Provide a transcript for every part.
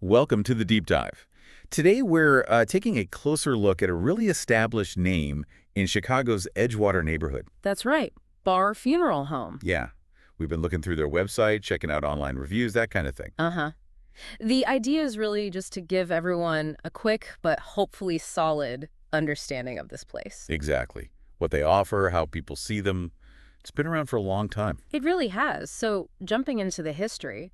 Welcome to the Deep Dive. Today we're taking a closer look at a really established name in Chicago's Edgewater neighborhood. That's right. Barr Funeral Home. Yeah, we've been looking through their website, checking out online reviews, that kind of thing. Uh-huh. The idea is really just to give everyone a quick but hopefully solid understanding of this place. Exactly. What they offer, how people see them. It's been around for a long time. It really has. So, jumping into the history,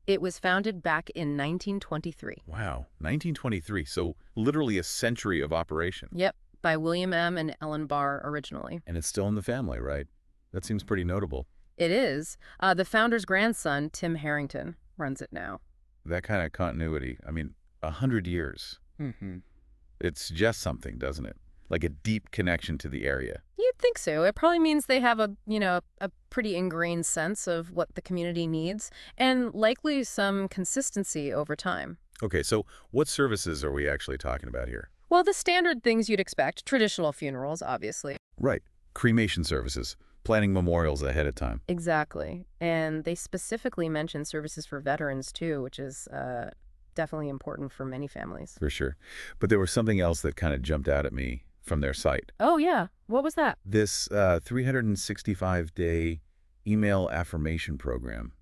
it was founded back in 1923. Wow, 1923, so literally a century of operation. Yep, by William M. and Ellen Barr originally. And it's still in the family, right? That seems pretty notable. It is. The founder's grandson, Tim Harrington, runs it now. That kind of continuity, 100 years. Mm-hmm. It suggests something, doesn't it? Like a deep connection to the area. You'd think so. It probably means they have a pretty ingrained sense of what the community needs and likely some consistency over time. Okay, so what services are we actually talking about here? Well, the standard things you'd expect, traditional funerals, obviously. Right. Cremation services, planning memorials ahead of time. Exactly. And they specifically mention services for veterans, too, which is definitely important for many families. For sure. But there was something else that kind of jumped out at me from their site. Oh, yeah. What was that? This 365-day email affirmation program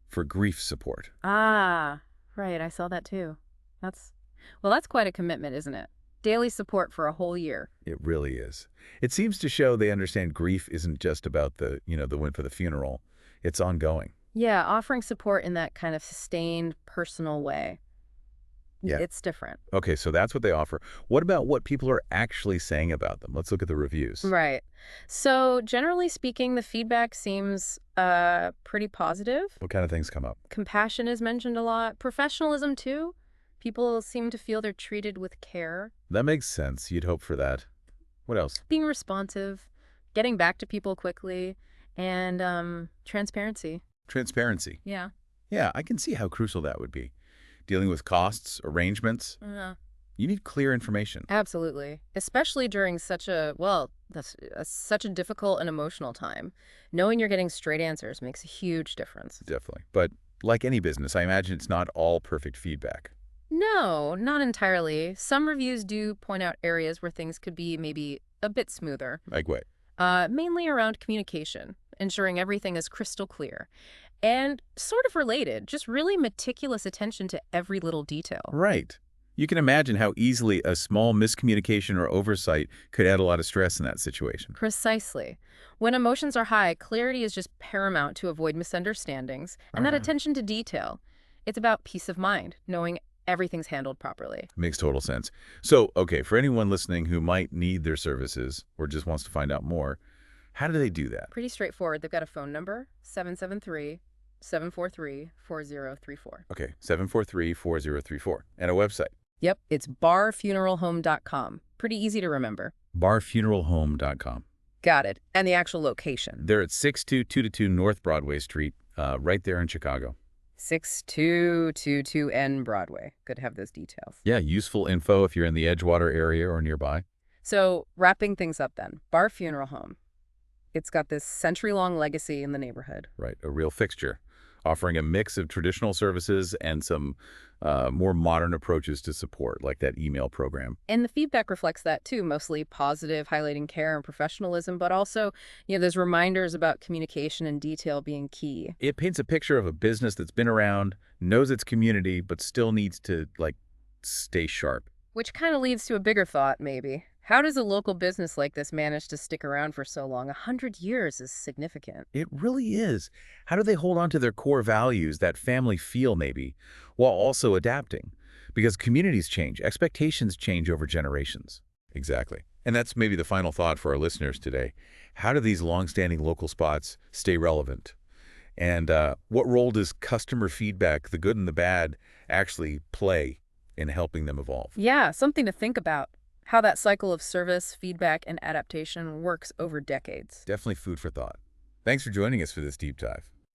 for grief support. Ah, right. I saw that, too. That's quite a commitment, isn't it? Daily support for a whole year. It really is. It seems to show they understand grief isn't just about the win for the funeral. It's ongoing. Yeah, offering support in that kind of sustained, personal way. Yeah. It's different. Okay, so that's what they offer. What about what people are actually saying about them? Let's look at the reviews. Right. So generally speaking, the feedback seems pretty positive. What kind of things come up? Compassion is mentioned a lot. Professionalism, too. People seem to feel they're treated with care. That makes sense. You'd hope for that. What else? Being responsive, getting back to people quickly, and transparency. Transparency. Yeah. Yeah, I can see how crucial that would be. Dealing with costs, arrangements. You need clear information. Absolutely. Especially during such such a difficult and emotional time. Knowing you're getting straight answers makes a huge difference. Definitely. But like any business, I imagine it's not all perfect feedback. No, not entirely. Some reviews do point out areas where things could be maybe a bit smoother. Like what? Mainly around communication, ensuring everything is crystal clear. And sort of related, just really meticulous attention to every little detail. Right. You can imagine how easily a small miscommunication or oversight could add a lot of stress in that situation. Precisely. When emotions are high, clarity is just paramount to avoid misunderstandings, and that attention to detail. It's about peace of mind, knowing everything's handled properly. Makes total sense. So, okay, for anyone listening who might need their services or just wants to find out more, how do they do that? Pretty straightforward. They've got a phone number, 773-743-4034. Okay, 743-4034. And a website. Yep, it's barfuneralhome.com. Pretty easy to remember. barfuneralhome.com. Got it. And the actual location. They're at 6222 North Broadway Street, right there in Chicago. 6222 N Broadway. Good to have those details. Yeah, useful info if you're in the Edgewater area or nearby. So, wrapping things up then, Barr Funeral Home. It's got this century-long legacy in the neighborhood. Right, a real fixture, offering a mix of traditional services and some more modern approaches to support, like that email program. And the feedback reflects that too, mostly positive, highlighting care and professionalism, but also, there's reminders about communication and detail being key. It paints a picture of a business that's been around, knows its community, but still needs to, stay sharp. Which kind of leads to a bigger thought, maybe. How does a local business like this manage to stick around for so long? 100 years is significant. It really is. How do they hold on to their core values, that family feel maybe, while also adapting? Because communities change, expectations change over generations. Exactly. And that's maybe the final thought for our listeners today. How do these long-standing local spots stay relevant? And what role does customer feedback, the good and the bad, actually play in helping them evolve? Yeah, something to think about. How that cycle of service, feedback, and adaptation works over decades. Definitely food for thought. Thanks for joining us for this deep dive.